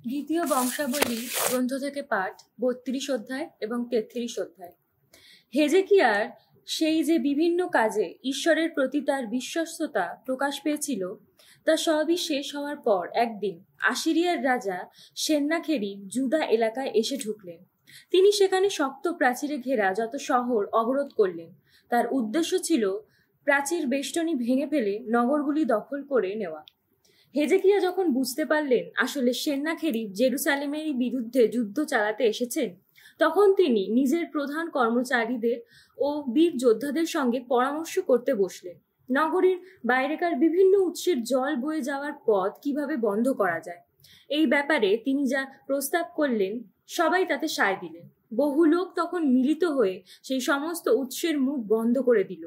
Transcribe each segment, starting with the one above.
দ্বিতীয় বংশাবলী গ্রন্থ থেকে পাঠ ৩২ অধ্যায় এবং ৩৩ অধ্যায়। হেজেকিয়ার সেই যে বিভিন্ন কাজে ঈশ্বরের প্রতি তার বিশ্বস্ততা প্রকাশ পেয়েছিল তা সবই শেষ হওয়ার পর একদিন আসিরিয়ার রাজা সেন্নাখেরিব জুদা এলাকায় এসে ঢুকলেন। তিনি সেখানে শক্ত প্রাচীরে ঘেরা যত শহর অবরোধ করলেন। তার উদ্দেশ্য ছিল প্রাচীর বেষ্টনী ভেঙে ফেলে নগরগুলি দখল করে নেওয়া। হেজেকিয়া যখন বুঝতে পারলেন আসলে সেন্নাখেরিব জেরুসালেমের বিরুদ্ধে যুদ্ধ চালাতে এসেছেন, তখন তিনি নিজের প্রধান কর্মচারীদের ও বীর যোদ্ধাদের সঙ্গে পরামর্শ করতে বসলেন। নগরীর বাইরেকার বিভিন্ন উৎসের জল বয়ে যাওয়ার পথ কিভাবে বন্ধ করা যায়, এই ব্যাপারে তিনি যা প্রস্তাব করলেন সবাই তাতে সায় দিলেন। বহু লোক তখন মিলিত হয়ে সেই সমস্ত উৎসের মুখ বন্ধ করে দিল,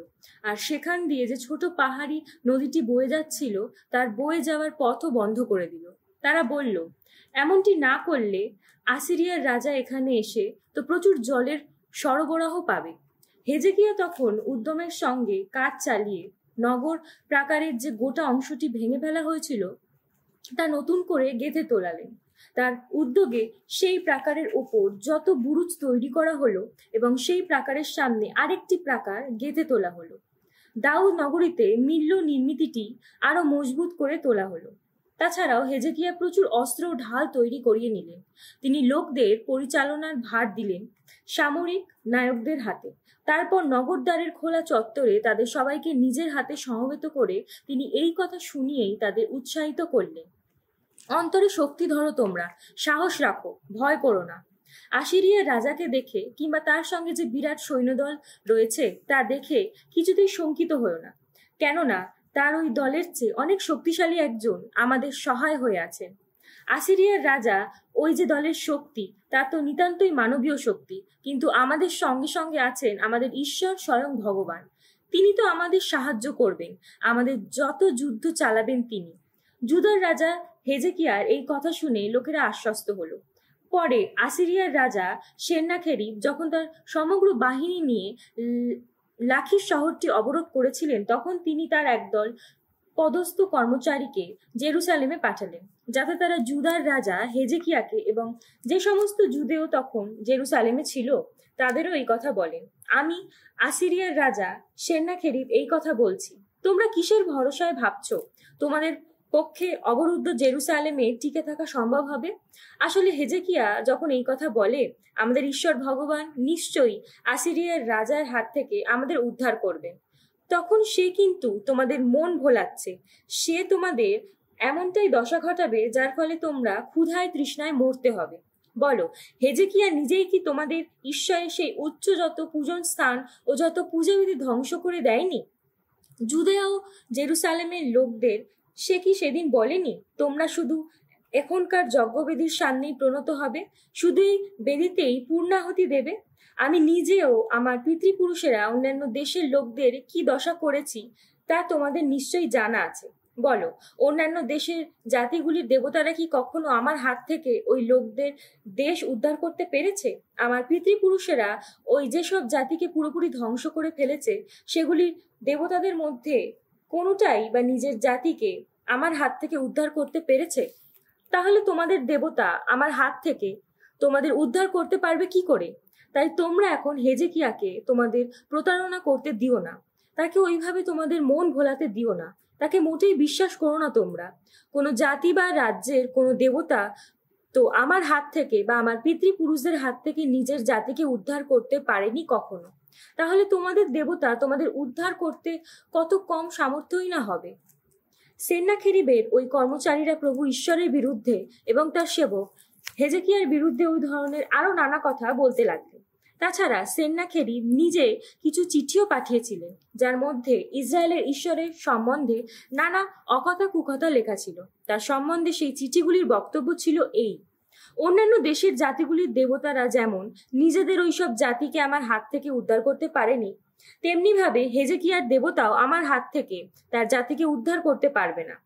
আর সেখান দিয়ে যে ছোট পাহাড়ি নদীটি বয়ে যাচ্ছিল তার বয়ে যাওয়ার পথও বন্ধ করে দিল। তারা বলল, এমনটি না করলে আসিরিয়ার রাজা এখানে এসে তো প্রচুর জলের সরবরাহ পাবে। হেজেকিয়া তখন উদ্যমের সঙ্গে কাজ চালিয়ে নগর প্রাকারের যে গোটা অংশটি ভেঙে ফেলা হয়েছিল তা নতুন করে গেঁথে তোলালেন। তার উদ্যোগে সেই প্রাকারের ওপর যত বুরুজ তৈরি করা হলো এবং সেই প্রাকারের সামনে আরেকটি প্রাকার গেঁথে তোলা হলো। দাউদ নগরীতে মিল্ল নির্মিতিটি আরো মজবুত করে তোলা হলো। তাছাড়াও হেজেকিয়া প্রচুর অস্ত্র ও ঢাল তৈরি করিয়ে নিলেন। তিনি লোকদের পরিচালনার ভার দিলেন সামরিক নায়কদের হাতে। তারপর নগরদ্বারের খোলা চত্বরে তাদের সবাইকে নিজের হাতে সমবেত করে তিনি এই কথা শুনিয়েই তাদের উৎসাহিত করলেন, অন্তরে শক্তি ধরো, তোমরা সাহস রাখো, ভয় করো না। আসিরিয়ার রাজাকে দেখে কিংবা তার সঙ্গে যে বিরাট সৈন্যদল রয়েছে তা দেখে কিছুতেই শঙ্কিত হও না, কেননা তার ওই দলের চেয়ে অনেক শক্তিশালী একজন আমাদের সহায় হয়ে আছেন। আসিরিয়ার রাজা ওই যে দলের শক্তি তা তো নিতান্তই মানবীয় শক্তি, কিন্তু আমাদের সঙ্গে সঙ্গে আছেন আমাদের ঈশ্বর স্বয়ং ভগবান। তিনি তো আমাদের সাহায্য করবেন, আমাদের যত যুদ্ধ চালাবেন তিনি। জুদার রাজা হেজেকিয়ার এই কথা শুনে লোকেরা আশ্বস্ত হলো। পরে আসিরিয়ার রাজা সেন্নাখেরিব যখন তার সমগ্র বাহিনী নিয়ে লাখিস শহরটি অবরোধ করেছিলেন, তখন তিনি তার একদল পদস্থ কর্মচারীকে জেরুসালেমে পাঠালেন, যাতে তারা জুদার রাজা হেজেকিয়াকে এবং যে সমস্ত জুদেও তখন জেরুসালেমে ছিল তাদেরও এই কথা বলেন, আমি আসিরিয়ার রাজা সেন্নাখেরিব এই কথা বলছি। তোমরা কিসের ভরসায় ভাবছো তোমাদের পক্ষে অবরুদ্ধ জেরুসালেমে টিকে থাকা সম্ভব হবে? আসলে হেজেকিয়া যখন এই কথা বলে, আমাদের ঈশ্বর ভগবান নিশ্চয়ই আসিরিয়ার রাজার হাত থেকে আমাদের উদ্ধার করবেন, তখন সে কিন্তু তোমাদের মন ভোলাচ্ছে। সে তোমাদের এমনটাই দশা ঘটাবে যার ফলে তোমরা ক্ষুধায় তৃষ্ণায় মরতে হবে। বলো, হেজেকিয়া নিজেই কি তোমাদের ঈশ্বরের সেই উচ্চ যত পূজন স্থান ও যত পূজাবিধি ধ্বংস করে দেয়নি? জুদেয়া ও জেরুসালেমের লোকদের সে কি সেদিন বলেনি, তোমরা শুধু এখনকার যজ্ঞবেদীর সামনেই প্রণত হবে, শুধু এই বেদিতেই পূর্ণাহুতি দেবে? আমি নিজেও আমার পিতৃপুরুষেরা অন্যান্য দেশের লোকদের কি দশা করেছি তা তোমাদের নিশ্চয়ই জানা আছে। বলো, অন্যান্য দেশের জাতিগুলির দেবতারা কি কখনো আমার হাত থেকে ওই লোকদের দেশ উদ্ধার করতে পেরেছে? আমার পিতৃপুরুষেরা ওই যেসব জাতিকে পুরোপুরি ধ্বংস করে ফেলেছে সেগুলির দেবতাদের মধ্যে কোনোটাই বা নিজের জাতিকে আমার হাত থেকে উদ্ধার করতে পেরেছে? তাহলে তোমাদের দেবতা আমার হাত থেকে তোমাদের উদ্ধার করতে পারবে কি করে? তাই তোমরা এখন হেজেকিয়াকে তোমাদের প্রতারণা করতে দিও না, তাকে ওইভাবে তোমাদের মন ভোলাতে দিও না, তাকে মোটেই বিশ্বাস করো না তোমরা। কোনো জাতি বা রাজ্যের কোনো দেবতা তো আমার হাত থেকে বা আমার পিতৃপুরুষদের হাত থেকে নিজের জাতিকে উদ্ধার করতে পারেনি কখনো। তাহলে তোমাদের দেবতা তোমাদের উদ্ধার করতে কত কম সামর্থ্যই না হবে। সেন্নাখেরিবের ওই কর্মচারীরা প্রভু ঈশ্বরের বিরুদ্ধে এবং তার সেবক হেজেকিয়ার বিরুদ্ধে ওই ধরনের আরো নানা কথা বলতে লাগলেন। তাছাড়া সেন্নাখেরিব নিজে কিছু চিঠিও পাঠিয়েছিলেন, যার মধ্যে ইসরায়েলের ঈশ্বরের সম্বন্ধে নানা অকথা কুকথা লেখা ছিল। তার সম্বন্ধে সেই চিঠিগুলির বক্তব্য ছিল এই, অন্যান্য দেশের জাতিগুলির দেবতারা যেমন নিজেদের ওইসব জাতিকে আমার হাত থেকে উদ্ধার করতে পারেনি, তেমনি ভাবে হেজেকিয়ার দেবতাও আমার হাত থেকে তার জাতিকে উদ্ধার করতে পারবে না।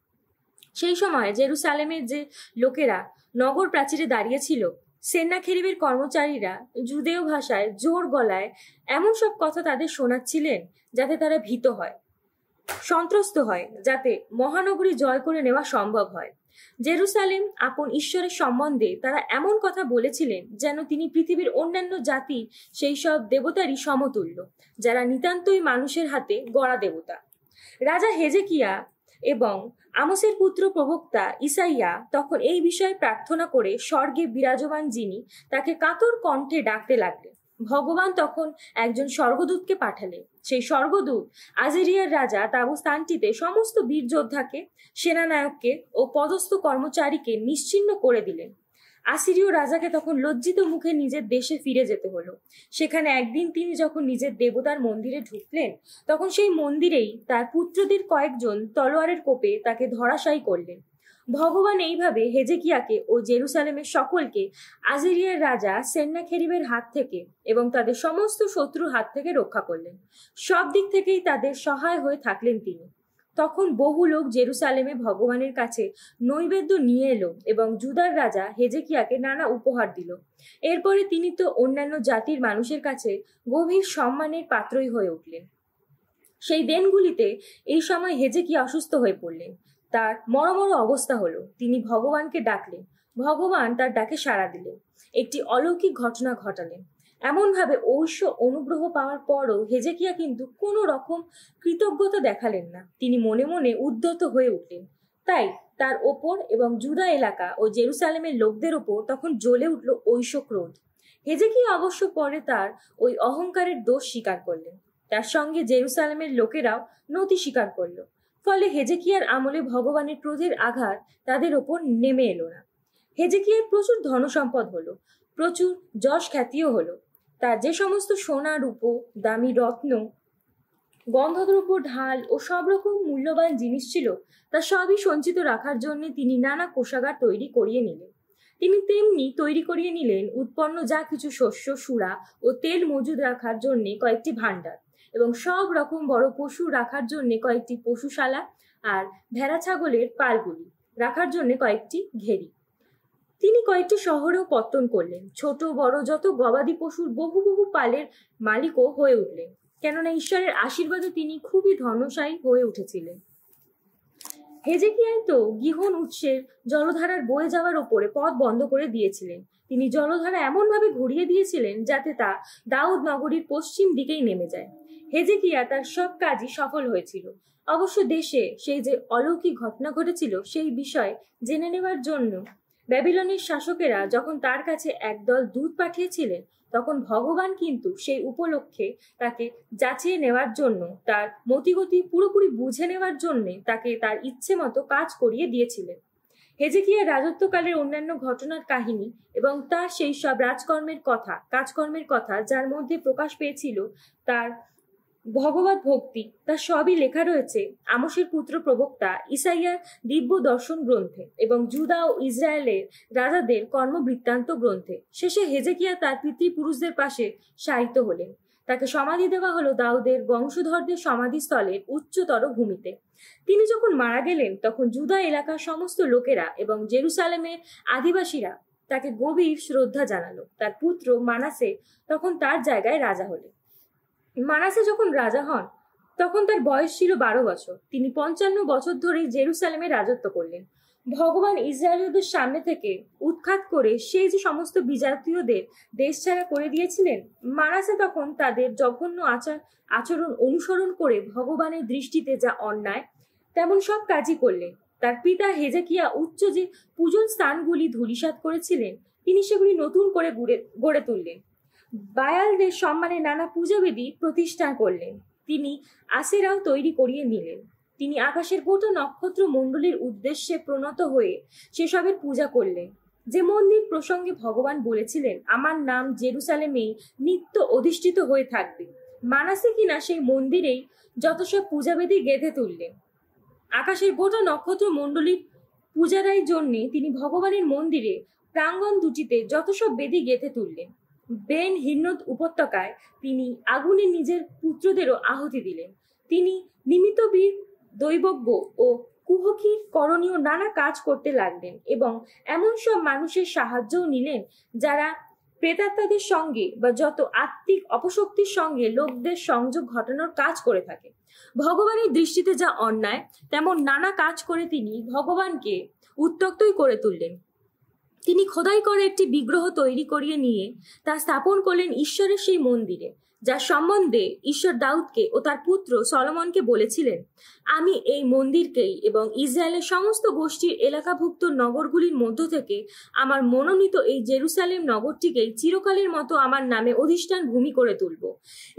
সেই সময় জেরুসালেমের যে লোকেরা নগর প্রাচীরে দাঁড়িয়েছিল, সেন্নাখেরিবের কর্মচারীরা জুদেয় ভাষায় জোর গলায় এমন সব কথা তাদের শোনাচ্ছিলেন যাতে তারা ভীত হয়, সন্ত্রস্ত হয়, যাতে মহানগরী জয় করে নেওয়া সম্ভব হয়। জেরুসালেম আপন ঈশ্বরের সম্বন্ধে তারা এমন কথা বলেছিলেন যেন তিনি পৃথিবীর অন্যান্য জাতি সেই সব দেবতারই সমতুল্য, যারা নিতান্তই মানুষের হাতে গড়া দেবতা। রাজা হেজেকিয়া এবং আমোসের পুত্র প্রবক্তা ইসাইয়া তখন এই বিষয়ে প্রার্থনা করে স্বর্গে বিরাজমান যিনি তাকে কাতর কণ্ঠে ডাকতে লাগলেন। ভগবান তখন একজন স্বর্গদূতকে পাঠালেন। সেই স্বর্গদূত আজেরিয়ার রাজা তাবুস্তানটিতে সমস্ত বীর যোদ্ধাকে, সেনানায়ককে ও পদস্থ কর্মচারীকে নিশ্চিহ্ন করে দিলেন। আসিরীয় রাজাকে তখন লজ্জিত মুখে নিজের দেশে ফিরে যেতে হলো। সেখানে একদিন তিনি যখন নিজের দেবতার মন্দিরে ঢুকলেন, তখন সেই মন্দিরেই তার পুত্রদের কয়েকজন তলোয়ারের কোপে তাকে ধরাশায়ী করলেন। ভগবান এইভাবে হেজেকিয়াকে ও জেরুসালেমের সকলকে আজেরিয়ার রাজা সেন্নাখেরিবের হাত থেকে এবং তাদের সমস্ত শত্রুর হাত থেকে রক্ষা করলেন। সব দিক থেকেই তাদের সহায় হয়ে থাকলেন তিনি। তখন বহু লোক জেরুসালেমে ভগবানের কাছে নৈবেদ্য নিয়ে এলো এবং জুদার রাজা হেজেকিয়াকে নানা উপহার দিল। এরপরে তিনি তো অন্যান্য জাতির মানুষের কাছে গভীর সম্মানের পাত্রই হয়ে উঠলেন। সেই দিনগুলিতে এই সময় হেজেকিয়া অসুস্থ হয়ে পড়লেন। তার মরমর অবস্থা হলো। তিনি ভগবানকে ডাকলেন। ভগবান তার ডাকে সাড়া দিলেন। একটি অলৌকিক ঘটনা ঘটালেন। এমনভাবে ঐশ্ব অনুগ্রহ পাওয়ার পরও হেজেকিয়া কিন্তু কোনো রকম কৃতজ্ঞতা দেখালেন না। তিনি মনে মনে উদ্ধত হয়ে উঠলেন। তাই তার ওপর এবং জুদা এলাকা ও জেরুসালেমের লোকদের ওপর তখন জ্বলে উঠল ঐশ্ব ক্রোধ। হেজেকিয়া অবশ্য পরে তার ওই অহংকারের দোষ স্বীকার করলেন। তার সঙ্গে জেরুসালেমের লোকেরাও নতি স্বীকার করল। ফলে হেজেকিয়ার আমলে ভগবানের ক্রোধের আঘাত তাদের ওপর নেমে এলো না। হেজেকিয়ার প্রচুর ধনসম্পদ হলো, প্রচুর যশ খ্যাতিও হলো। তার যে সমস্ত সোনা রূপো, দামি রত্ন, গন্ধদ্রব্য, ঢাল ও সব রকম মূল্যবান জিনিস ছিল, তা সবই সঞ্চিত রাখার জন্য তিনি নানা কোষাগার তৈরি করিয়ে নিলেন। তিনি তেমনি তৈরি করিয়ে নিলেন উৎপন্ন যা কিছু শস্য, সুরা ও তেল মজুদ রাখার জন্য কয়েকটি ভাণ্ডার, এবং সব রকম বড় পশু রাখার জন্য কয়েকটি পশুশালা, আর ভেড়া ছাগলের পালগুলি রাখার জন্য কয়েকটি ঘেরি। তিনি কয়েকটি শহরেও পত্তন করলেন। ছোট বড় যত গবাদি পশুর বহু বহু পালের মালিকও হয়ে উঠলেন, কেননা ঈশ্বরের আশীর্বাদে তিনি খুবই ধনশালী হয়ে উঠেছিলেন। হেজেকিয়াই তো গিহন উৎসের জলধারার বয়ে যাওয়ার ওপরে পথ বন্ধ করে দিয়েছিলেন। তিনি জলধারা এমনভাবে ঘুরিয়ে দিয়েছিলেন যাতে তা দাউদ নগরীর পশ্চিম দিকেই নেমে যায়। হেজেকিয়া তার সব কাজই সফল হয়েছিল। অবশ্য দেশে সেই যে অলৌকিক ঘটনা ঘটেছিল সেই বিষয় জেনে নেওয়ার জন্য ব্যাবিলনের শাসকেরা যখন তার কাছে একদল দূত পাঠিয়েছিলেন, তখন ভগবান কিন্তু সেই উপলক্ষে তাকে যাচিয়ে নেওয়ার জন্য, তার মতিগতি পুরোপুরি বুঝে নেওয়ার জন্য তাকে তার ইচ্ছে মতো কাজ করিয়ে দিয়েছিলেন। হেজেকিয়ার রাজত্বকালের অন্যান্য ঘটনার কাহিনী এবং তার সেই সব কাজকর্মের কথা যার মধ্যে প্রকাশ পেয়েছিল তার ভগবত ভক্তি, তা সবই লেখা রয়েছে আমোসের পুত্র প্রবক্তা ইসাইয়ার দিব্য দর্শন গ্রন্থে এবং জুদা ও ইসরায়েলের রাজাদের কর্মবৃত্তান্ত গ্রন্থে। শেষে হেজেকিয়া তার পিতৃপুরুষদের পাশে শায়িত হলেন। তাকে সমাধি দেওয়া হলো দাউদের বংশধরদের সমাধিস্থলের উচ্চতর ভূমিতে। তিনি যখন মারা গেলেন, তখন জুদা এলাকার সমস্ত লোকেরা এবং জেরুসালেমের আদিবাসীরা তাকে গভীর শ্রদ্ধা জানালো। তার পুত্র মানাসে তখন তার জায়গায় রাজা হলেন। মানাসে যখন রাজা হন, তখন তার বয়স ছিল 12 বছর। তিনি 55 বছর ধরে জেরুসালেমে রাজত্ব করলেন। ভগবান ইসরায়েলীয়দের সামনে থেকে উৎখাত করে সেই যে সমস্ত বিজাতীয়দের দেশ ছাড়া করে দিয়েছিলেন, মানাসে তখন তাদের জঘন্য আচরণ অনুসরণ করে ভগবানের দৃষ্টিতে যা অন্যায় তেমন সব কাজই করলেন। তার পিতা হেজেকিয়া উচ্চ যে পূজন স্থানগুলি ধূলিসাৎ করেছিলেন, তিনি সেগুলি নতুন করে গড়ে তুললেন। বায়ালদের সম্মানে নানা পূজাবেদী প্রতিষ্ঠা করলেন। তিনি আশেরাও তৈরি করিয়ে নিলেন। তিনি আকাশের গোটা নক্ষত্র মণ্ডলীর উদ্দেশ্যে প্রণত হয়ে সেসবের পূজা করলেন। যে মন্দির প্রসঙ্গে ভগবান বলেছিলেন, আমার নাম জেরুসালেমেই নিত্য অধিষ্ঠিত হয়ে থাকবে, মানাসে কিনা সেই মন্দিরেই যত সব পূজাবেদী গেঁথে তুললেন। আকাশের গোটা নক্ষত্র মণ্ডলীর পূজারাই জন্যে তিনি ভগবানের মন্দিরে প্রাঙ্গণ দুটিতে যত সব বেদী গেঁথে তুললেন। বেন হিন্নদ উপত্যকায় তিনি আগুনে নিজের পুত্রদেরও আহুতি দিলেন। তিনি নিমিত্তবীর, দৈবজ্ঞ ও কুহকির করণীয় নানা কাজ করতে লাগলেন এবং এমন সব মানুষের সাহায্যও নিলেন যারা প্রেতাত্মাদের সঙ্গে বা যত আত্মিক অপশক্তির সঙ্গে লোকদের সংযোগ ঘটানোর কাজ করে থাকে। ভগবানের দৃষ্টিতে যা অন্যায় তেমন নানা কাজ করে তিনি ভগবানকে উত্ত্যক্তই করে তুললেন। তিনি খোদাই করে একটি বিগ্রহ তৈরি করিয়ে নিয়ে তা স্থাপন করলেন ঈশ্বরের সেই মন্দিরে, যার সম্বন্ধে ঈশ্বর দাউদকে ও তার পুত্র সলোমনকে বলেছিলেন, আমি এই মন্দিরকেই এবং ইসরায়েলের সমস্ত গোষ্ঠীর এলাকাভুক্ত নগরগুলির মধ্য থেকে আমার মনোনীত এই জেরুসালেম নগরটিকেই চিরকালের মতো আমার নামে অধিষ্ঠান ভূমি করে তুলব।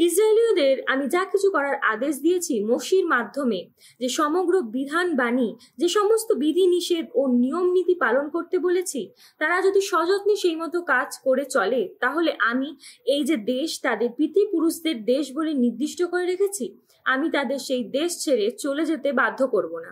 ইসরায়েলীয়দের আমি যা কিছু করার আদেশ দিয়েছি মসির মাধ্যমে, যে সমগ্র বিধান বাণী, যে সমস্ত বিধি নিষেধ ও নিয়ম নীতি পালন করতে বলেছি, তারা যদি সযত্নে সেই মতো কাজ করে চলে, তাহলে আমি এই যে দেশ তাদের পিতৃপুরুষদের দেশ বলে নির্দিষ্ট করে রেখেছি, আমি তাদের সেই দেশ ছেড়ে চলে যেতে বাধ্য করব না।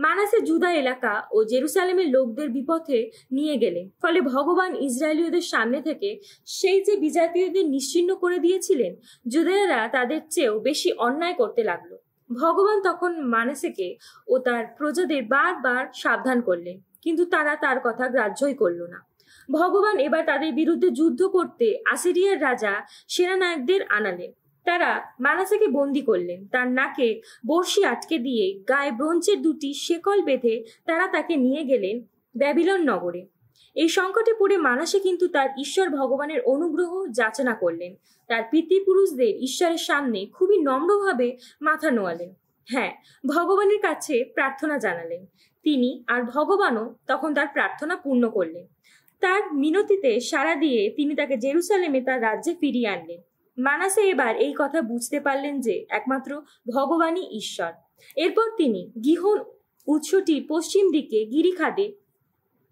মানাসে জুদা এলাকা ও জেরুসালেমের লোকদের বিপথে নিয়ে গেলেন, ফলে ভগবান ইসরায়েলীয়দের সামনে থেকে সেই যে বিজাতীয়দের নিশ্চিহ্ন করে দিয়েছিলেন, জুদেয়ারা তাদের চেয়েও বেশি অন্যায় করতে লাগলো। ভগবান তখন মানাসেকে ও তার প্রজাদের বারবার সাবধান করলেন, কিন্তু তারা তার কথা গ্রাহ্যই করল না। ভগবান এবার তাদের বিরুদ্ধে যুদ্ধ করতে আসিরিয়ার রাজা সেনানায়কদের আনালেন। তারা মানাসেকে বন্দী করলেন, তার নাকে বড়শি আটকে দিয়ে গায়ে ব্রোঞ্চের 2টি শেকল বেঁধে তারা তাকে নিয়ে গেলেন ব্যাবিলন নগরে। এই সংকটে পড়ে মানাসে কিন্তু তার ঈশ্বর ভগবানের অনুগ্রহ যাচনা করলেন, তার পিতৃপুরুষদের ঈশ্বরের সামনে খুবই নম্রভাবে মাথা নোয়ালেন। হ্যাঁ, ভগবানের কাছে প্রার্থনা জানালেন। তিনি আর ভগবানও তখন তার প্রার্থনা পূর্ণ করলেন। তার মিনতিতে সাড়া দিয়ে তিনি তাকে জেরুসালেমে তার রাজ্যে ফিরিয়ে আনলেন। মানাসে এবার এই কথা বুঝতে পারলেন যে একমাত্র ভগবানই ঈশ্বর। এরপর তিনি গিহন উৎসটির পশ্চিম দিকে গিরিখাদে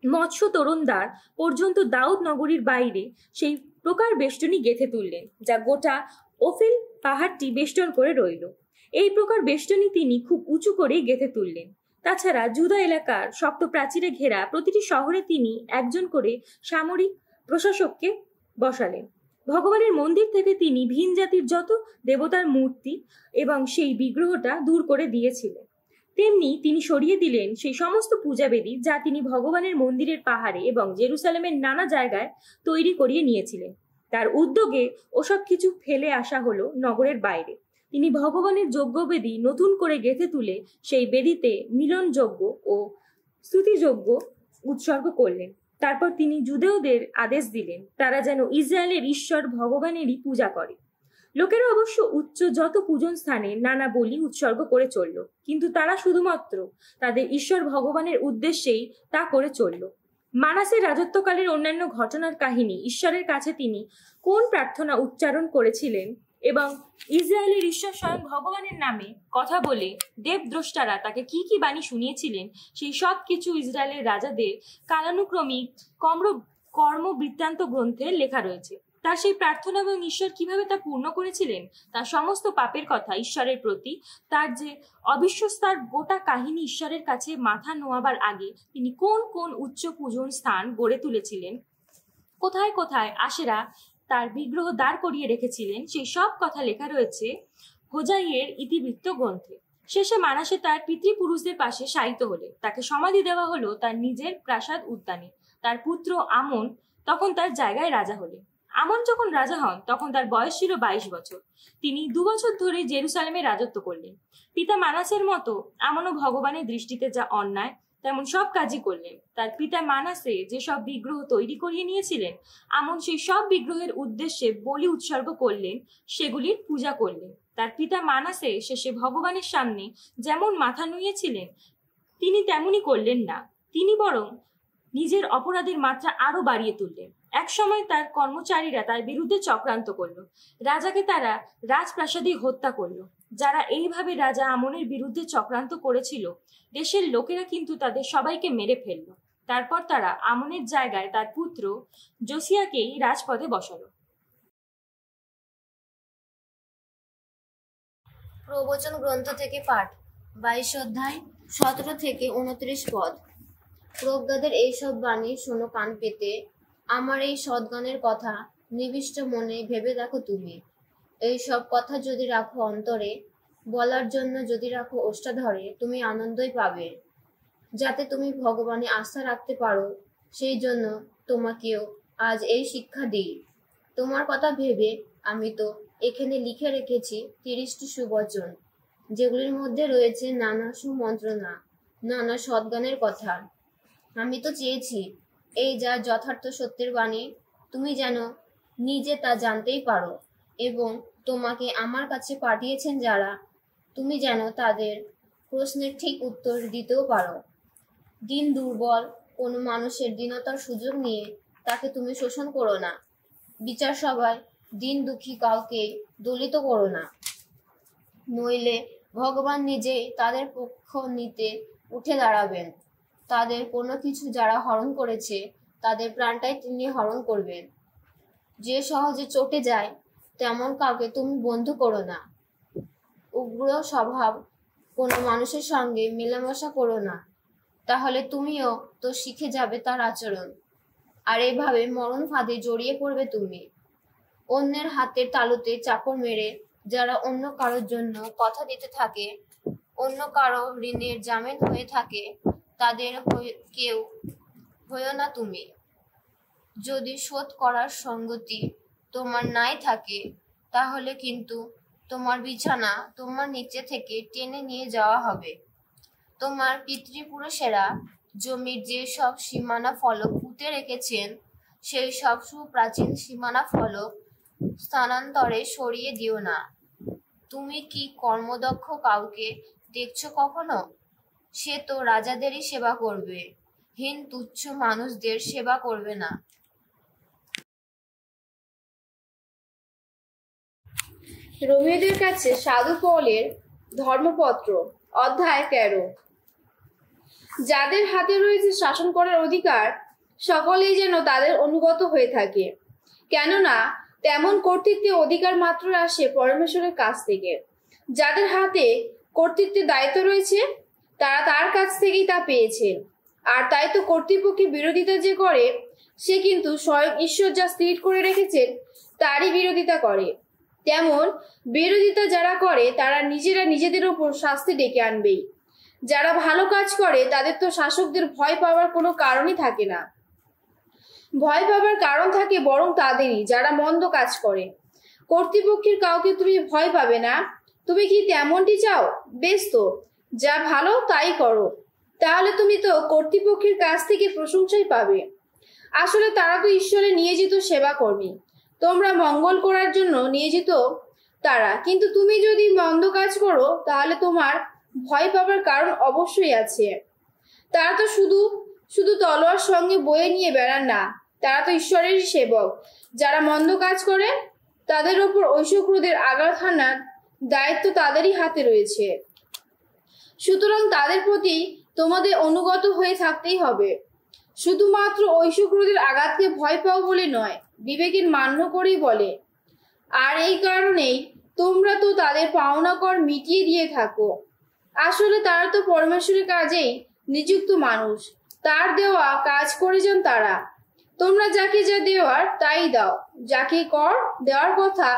মৎস্য তরুণদ্বার পর্যন্ত দাউদ নগরীর বাইরে সেই প্রকার বেষ্টনী গেঁথে তুললেন, যা গোটা ওফেল পাহাড়টি বেষ্টন করে রইল। এই প্রকার বেষ্টনী তিনি খুব উঁচু করে গেঁথে তুললেন। তাছাড়া জুদা এলাকার শক্ত প্রাচীরে ঘেরা প্রতিটি শহরে তিনি একজন করে সামরিক প্রশাসককে বসালেন। ভগবানের মন্দির থেকে তিনি ভিন জাতির যত দেবতার মূর্তি এবং সেই বিগ্রহটা দূর করে দিয়েছিলেন। তেমনি তিনি সরিয়ে দিলেন সেই সমস্ত পূজাবেদী যা তিনি ভগবানের মন্দিরের পাহাড়ে এবং জেরুসালেমের নানা জায়গায় তৈরি করিয়ে নিয়েছিলেন। তার উদ্যোগে ওসব কিছু ফেলে আসা হলো নগরের বাইরে। তিনি ভগবানের যজ্ঞবেদী নতুন করে গেঁথে তুলে সেই বেদিতে মিলনযজ্ঞ ও স্তুতিযজ্ঞ উৎসর্গ করলেন। তারপর তিনি জুদেয়দের আদেশ দিলেন তারা যেন ইসরায়েলের ঈশ্বর ভগবানেরই পূজা করে। লোকেরা অবশ্য উচ্চ যত পূজন স্থানে নানা বলি উৎসর্গ করে চলল, কিন্তু তারা শুধুমাত্র তাদের ঈশ্বর ভগবানের উদ্দেশ্যেই তা করে চলল। মানাসের রাজত্বকালের অন্যান্য ঘটনার কাহিনী, ঈশ্বরের কাছে তিনি কোন প্রার্থনা উচ্চারণ করেছিলেন এবং ইসরায়েলের ঈশ্বর স্বয়ং ভগবানের নামে কথা বলে দেবদ্রষ্টারা তাকে কি কি বাণী শুনিয়েছিলেন, সেই সব কিছু ইসরায়েলের রাজাদের কালানুক্রমিক কর্মবৃত্তান্ত গ্রন্থে লেখা রয়েছে। তার সেই প্রার্থনা এবং ঈশ্বর কিভাবে তা পূর্ণ করেছিলেন, তার সমস্ত পাপের কথা ঈশ্বরের প্রতি, তার যে অবিশ্বস্তার গোটা কাহিনী ঈশ্বরের কাছে মাথা নোয়াবার আগে তিনি কোন কোন উচ্চ পূজন স্থান গড়ে তুলেছিলেন, কোথায় কোথায় আশেরা তার বিগ্রহ দাঁড় করিয়ে রেখেছিলেন, সেই সব কথা লেখা রয়েছে হোজাইয়ের ইতিবৃত্ত গ্রন্থে। শেষে মানাসে তার পিতৃপুরুষদের পাশে শায়িত হলে তাকে সমাধি দেওয়া হলো তার নিজের প্রাসাদ উদ্যানে। তার পুত্র আমন তখন তার জায়গায় রাজা হলেন। আমন যখন রাজা হন তখন তার বয়স ছিল 22 বছর। তিনি 2 বছর ধরে জেরুসালেমে রাজত্ব করলেন। পিতা মানাসের মতো আমনও ভগবানের দৃষ্টিতে যা অন্যায় তেমন সব কাজই করলেন। তার পিতা মানাসে যেসব বিগ্রহ তৈরি করিয়ে নিয়েছিলেন, আমন সেই সব বিগ্রহের উদ্দেশ্যে বলি উৎসর্গ করলেন, সেগুলির পূজা করলেন। তার পিতা মানাসে শেষে ভগবানের সামনে যেমন মাথা নুইয়েছিলেন তিনি তেমনই করলেন না, তিনি বরং নিজের অপরাধের মাত্রা আরো বাড়িয়ে তুললেন। এক সময় তার কর্মচারীরা তার বিরুদ্ধে চক্রান্ত করলো, রাজাকে তারা রাজপ্রাসাদে হত্যা করলো। যারা এইভাবে রাজা আমনের বিরুদ্ধে চক্রান্ত করেছিল, দেশের লোকেরা কিন্তু তাদের সবাইকে মেরে ফেললো। তারপর তারা আমনের জায়গায় তার পুত্র জোসিয়াকেই রাজপদে বসালো। প্রবচন গ্রন্থ থেকে পাঠ, 22 অধ্যায়, 17 থেকে 29 পদ। প্রজ্ঞাদের এইসব বাণী শোনো কান পেতে, আমার এই সদ্গানের কথা নিবিষ্ট মনে ভেবে দেখো তুমি। এই সব কথা যদি রাখো অন্তরে, বলার জন্য যদি রাখো ওষ্ঠাধরে, তুমি আনন্দই পাবে। যাতে তুমি ভগবানে আস্থা রাখতে পারো, সেই জন্য তোমাকেও আজ এই শিক্ষা দিই। তোমার কথা ভেবে আমি তো এখানে লিখে রেখেছি 30টি সুবচন, যেগুলির মধ্যে রয়েছে নানা সুমন্ত্রণা, নানা সদ্গানের কথা। আমি তো চেয়েছি এই যা যথার্থ সত্যের বাণী তুমি যেন নিজে তা জানতেই পারো, এবং তোমাকে আমার কাছে পাঠিয়েছেন যারা, তুমি যেন তাদের প্রশ্নের ঠিক উত্তর দিতেও পারো। দিন দুর্বল কোনো মানুষের দীনতার সুযোগ নিয়ে তাকে তুমি শোষণ করো না। বিচার সভায় দিন দুঃখী কাউকে দলিত করো না, নইলে ভগবান নিজেই তাদের পক্ষ নিতে উঠে দাঁড়াবেন। তাদের কোনো কিছু যারা হরণ করেছে তাদের প্রাণটাই তিনি হরণ করবেন। যে সহজে চটে যায় তেমন কাউকে তুমি বন্ধু করো না। উগ্র স্বভাব কোনো মানুষের সঙ্গে মেলামেশা করো না, তাহলে তুমিও তো শিখে যাবে তার আচরণ, আর এভাবে মরণ ফাঁদে জড়িয়ে পড়বে তুমি। অন্যের হাতের তালুতে চাপড় মেরে যারা অন্য কারোর জন্য কথা দিতে থাকে, অন্য কারো ঋণের জামিন হয়ে থাকে, তাদের কেউ হয়েও না তুমি। যদি শোধ করার সঙ্গতি তোমার নাই থাকে, তাহলে কিন্তু তোমার বিছানা তোমার নিচে থেকে টেনে নিয়ে যাওয়া হবে। তোমার পিতৃপুরুষেরা জমির যে সব সীমানা ফলক পুঁতে রেখেছেন, সেই সব সুপ্রাচীন সীমানা ফলক স্থানান্তরে সরিয়ে দিও না। তুমি কি কর্মদক্ষ কাউকে দেখছো কখনো? সে তো রাজাদেরই সেবা করবে, হীন তুচ্ছ মানুষদের সেবা করবে না। রোমীয়দের কাছে সাধু পৌলের ধর্মপত্র, অধ্যায় 13। যাদের হাতে রয়েছে শাসন করার অধিকার, সকলেই যেন তাদের অনুগত হয়ে থাকে, কেননা তেমন কর্তৃত্বের অধিকার মাত্র আসে পরমেশ্বরের কাছ থেকে। যাদের হাতে কর্তৃত্বের দায়িত্ব রয়েছে তারা তার কাছ থেকেই তা পেয়েছেন, আর তাই তো কর্তৃপক্ষের বিরোধিতা যে করে সে কিন্তু স্বয়ং ঈশ্বর যা স্থির করে রেখেছেন তারই বিরোধিতা করে। তেমন বিরোধিতা যারা করে তারা নিজেরা নিজেদের ওপর শাস্তি ডেকে আনবেই। যারা ভালো কাজ করে তাদের তো শাসকদের ভয় পাওয়ার কোনো কারণই থাকে না। ভয় পাবার কারণ থাকে বরং তাদেরই যারা মন্দ কাজ করে। কর্তৃপক্ষের কাউকে তুমি ভয় পাবে না। তুমি কি তেমনটি চাও? বেশ, তো যা ভালো তাই করো, তাহলে তুমি তো কর্তৃপক্ষের কাছ থেকে প্রশংসাই পাবে। আসলে তারা তো ঈশ্বরের নিয়োজিত সেবা কর্মী, তোমরা মঙ্গল করার জন্য নিয়োজিত তারা। কিন্তু তুমি যদি মন্দ কাজ করো তাহলে তোমার ভয় পাবার কারণ অবশ্যই আছে। তারা তো শুধু শুধু তলোয়ার সঙ্গে বয়ে নিয়ে বেড়ান না, তারা তো ঈশ্বরেরই সেবক। যারা মন্দ কাজ করে তাদের ওপর ঐশক্রদের আঘাত হানার দায়িত্ব তাদেরই হাতে রয়েছে। সুতরাং তাদের প্রতি তোমাদের অনুগত হয়ে থাকতেই হবে। শুধুমাত্র ঐশক্রদের আঘাতকে ভয় পাও বলে নয়, বিবেকের মান্য করেই বলে। আর এই কারণেই তোমরা তো তাদের পাওনা কর মিটিয়ে দিয়ে থাকো। আসলে তারা তো পরমেশ্বরের কাজেই নিযুক্ত মানুষ, তার দেওয়া কাজ করে যান তারা। তোমরা যাকে যা দেওয়ার তাই দাও, যাকে কর দেওয়ার কথা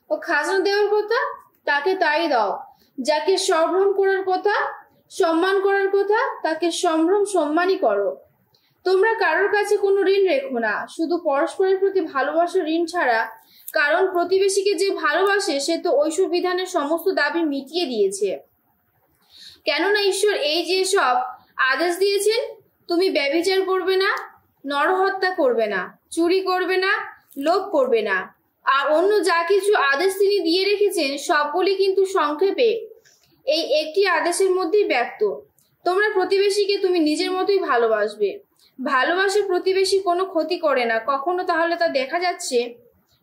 ও খাজনা দেওয়ার কথা তাকে তাই দাও, যাকে সম্ভ্রম করার কথা, সম্মান করার কথা, তাকে সম্ভ্রম সম্মানই করো। তোমরা কারোর কাছে কোনো ঋণ রেখো না, শুধু পরস্পরের প্রতি ভালোবাসার ঋণ ছাড়া, কারণ প্রতিবেশীকে যে ভালোবাসে সে তো ঐশ্বর বিধানের সমস্ত দাবি মিটিয়ে দিয়েছে। কেননা ঈশ্বর এই যে সব আদেশ দিয়েছেন, তুমি ব্যভিচার করবে না, নরহত্যা করবে না, চুরি করবে না, লোভ করবে না, আর অন্য যা কিছু আদেশ তিনি দিয়ে রেখেছেন সবগুলি কিন্তু সংক্ষেপে এই একটি আদেশের মধ্যেই ব্যক্ত। তোমরা প্রতিবেশীকে তুমি নিজের মতোই ভালোবাসবে। ভালোবাসে প্রতিবেশী কোনো ক্ষতি করে না কখনো, তাহলে তা দেখা যাচ্ছে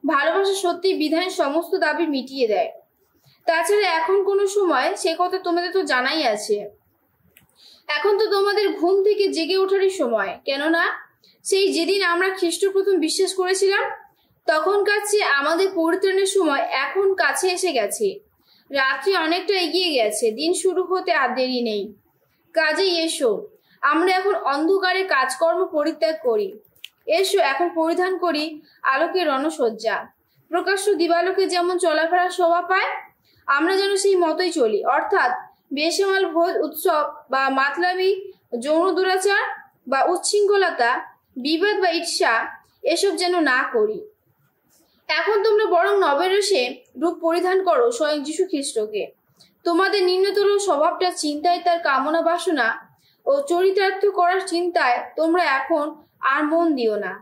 ভালোবাসা সত্যি বিধানের সমস্ত দাবি মিটিয়ে দেয়। তাছাড়া এখন কোনো সময় সে কথা তোমাদের তো জানাই আছে। এখন তো তোমাদের ঘুম থেকে জেগে ওঠারই সময়, কেননা সেই যেদিন আমরা খ্রিস্ট প্রথম বিশ্বাস করেছিলাম তখনকার চেয়ে আমাদের পরিত্রাণের সময় এখন কাছে এসে গেছে। রাত্রি অনেকটা এগিয়ে গেছে, দিন শুরু হতে আর দেরি নেই। কাজেই এসো, আমরা এখন অন্ধকারে কাজকর্ম পরিত্যাগ করি। এসো এখন পরিধান করি আলোকের রণসজ্জা। প্রকাশ্য দিবালোকে যেমন চলাফেরা শোভা পায়, আমরা যেন সেই মতোই চলি, অর্থাৎ বেসামাল ভোজ উৎসব বা মাতলামি, যৌন দুরাচার বা উচ্ছৃঙ্খলতা, বিবাদ বা ঈর্ষা এসব যেন না করি। এখন তোমরা বরং নবেরসে রূপ পরিধান করো স্বয়ং যীশু খ্রিস্টকে। তোমাদের নিম্নতর স্বভাবটা চিন্তায় তার কামনা বাসনা ও চরিতার্থ করার চিন্তায় তোমরা এখন আর মন দিও না।